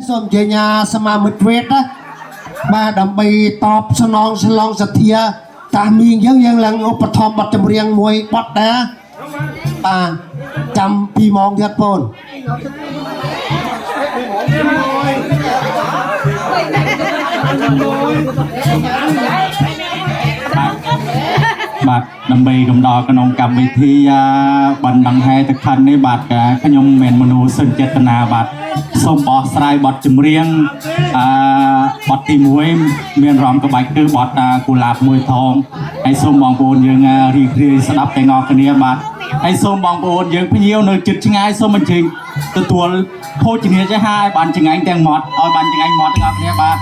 សូមជាញាសមាមិត្តវេទណាបាទដើម្បីតបស្នងឆ្លងសទ្ធាតាមីងយើងឡើងឧបត្ថម្ភបទចម្រៀងមួយបទដែរបាទចាំ2ម៉ោងទៀតបងបាទដើម្បីកំដរក្នុងកម្មវិធីបណ្ដឹងហែទឹកខណ្ឌនេះបាទខ្ញុំមិនមនុស្សសិនចេតនាបាទសូមបោះស្រាយបទចម្រៀងបទទី1មានរំក្បាច់គឺបទគូឡាបមួយថងហើយសូមបងប្អូនយើងរីករាយស្ដាប់ទាំងអស់គ្នាបាទហើយសូមបងប្អូនយើងភ្ញៀវនៅជិតឆ្ងាយសូមអញ្ជើញទទួលភោជនីយអាហារឲ្យបានចម្ងាញ់ទាំងមាត់ឲ្យបានចម្ងាញ់មាត់ទាំងអស់គ្នាបាទ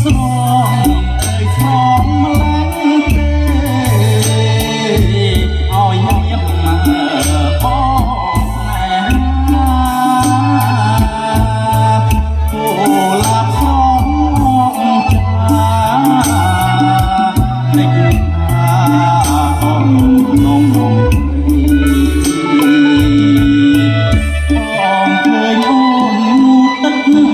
ស្រងអើយស្រងម្ល៉េះឲ្យញៀមបងស្នេហាគូឡាបស្រងចាដេកអងនងបងឃើញអូនទឹក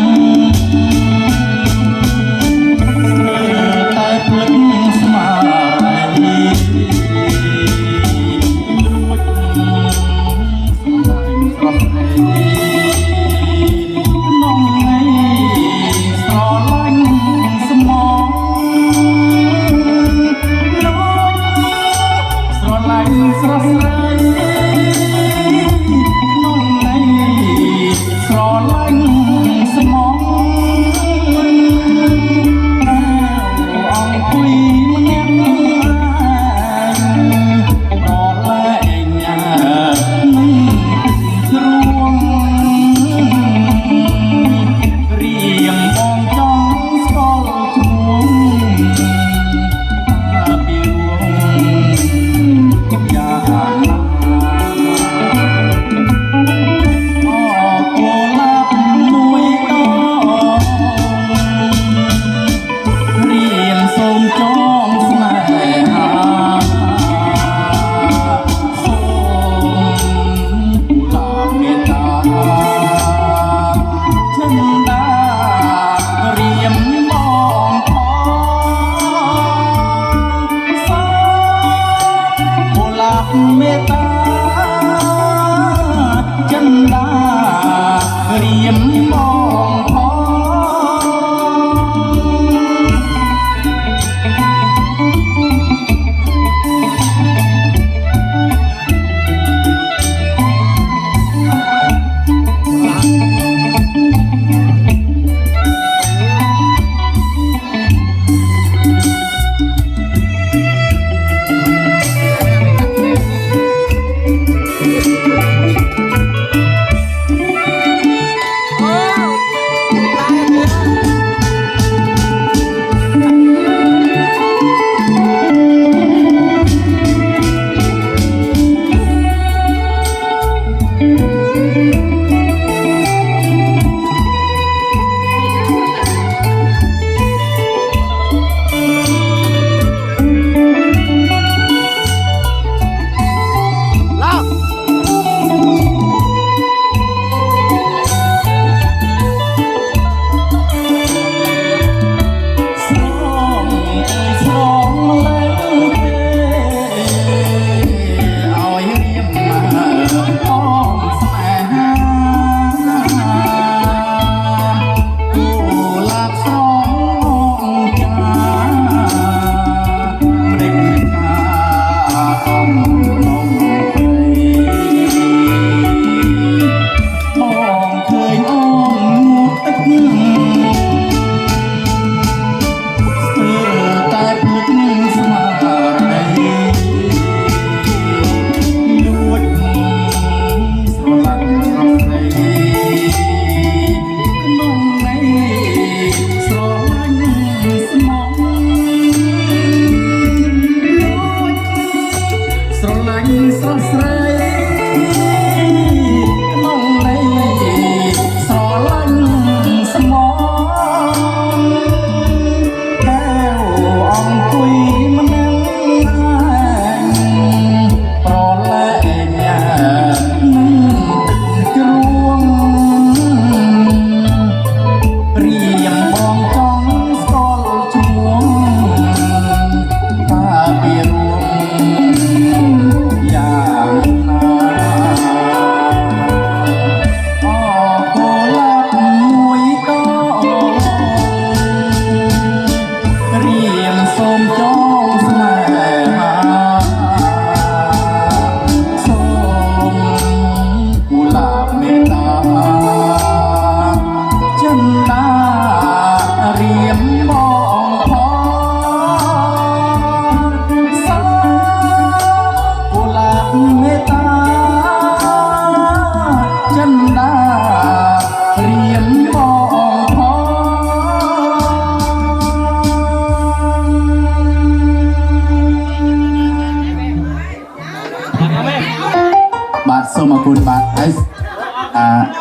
นบาทไอ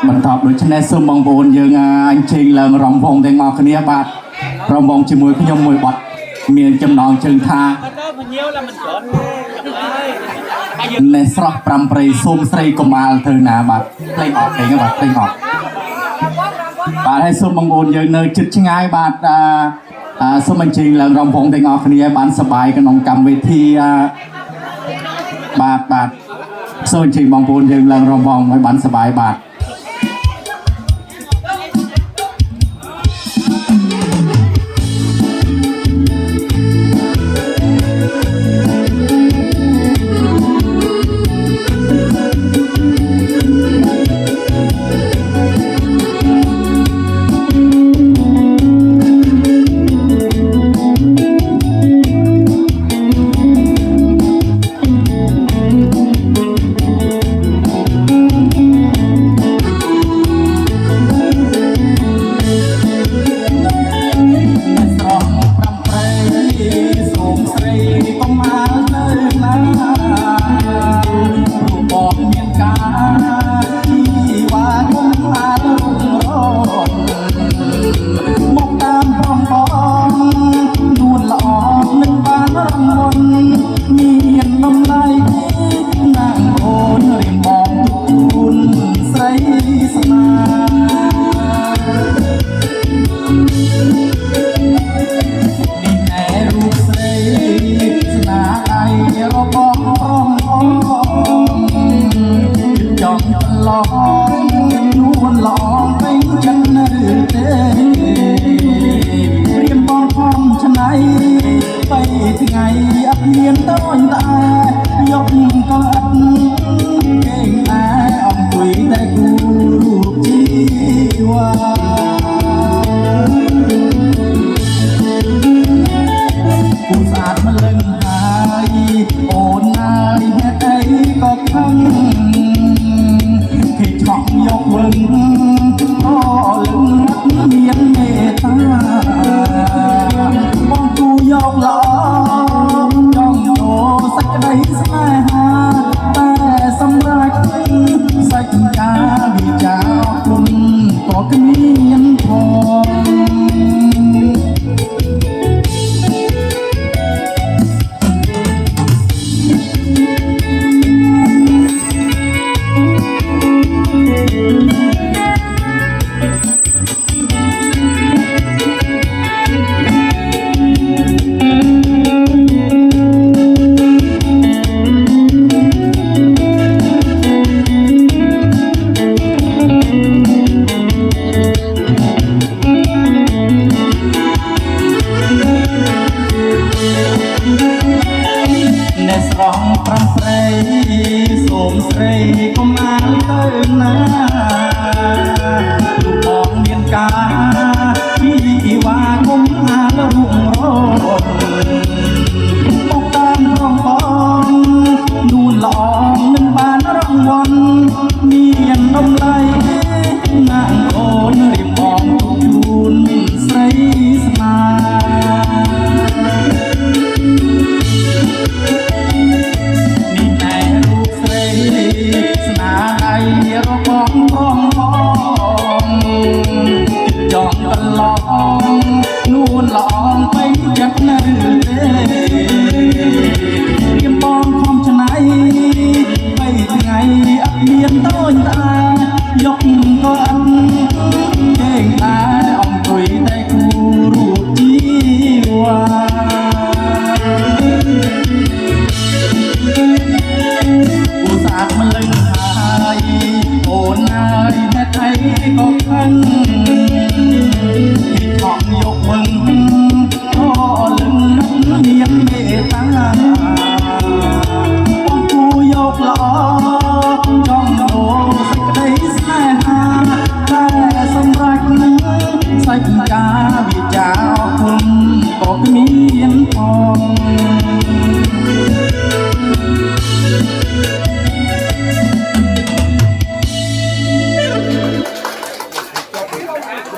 บรรทบโดยชนะซุ่มบองปูนยังอันเชิงเลิงรำวงแตงอคเนียบาทรำวงจมวยขยมมวยบดเมียนจำนองเชิงทาในสระปรำปรีส้มใส่กมาลเธอหนาบาทเพลงออกเพลงบาทเพลงออกบาทให้ซุ่มบองปูนยังเนยจุดช่างไงบาทสมัยจริงแล้วรำพงแต่งออกนี้บ้านสบายกันน้องกำเวทีบาทสมัยจริงบางปูนยังแล้วรำพงไว้บ้านสบายบาท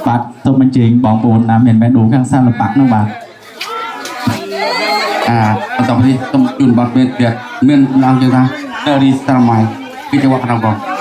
บัดตัวมันจริงบองปูนนะเมียนแบดูข้างซ้ำลำปักน้องบาต่อไปต้องจุนบัดเบียดเมียนลางจังทางเดรีสตาร์ไมค์ที่จะว่ากันก่อน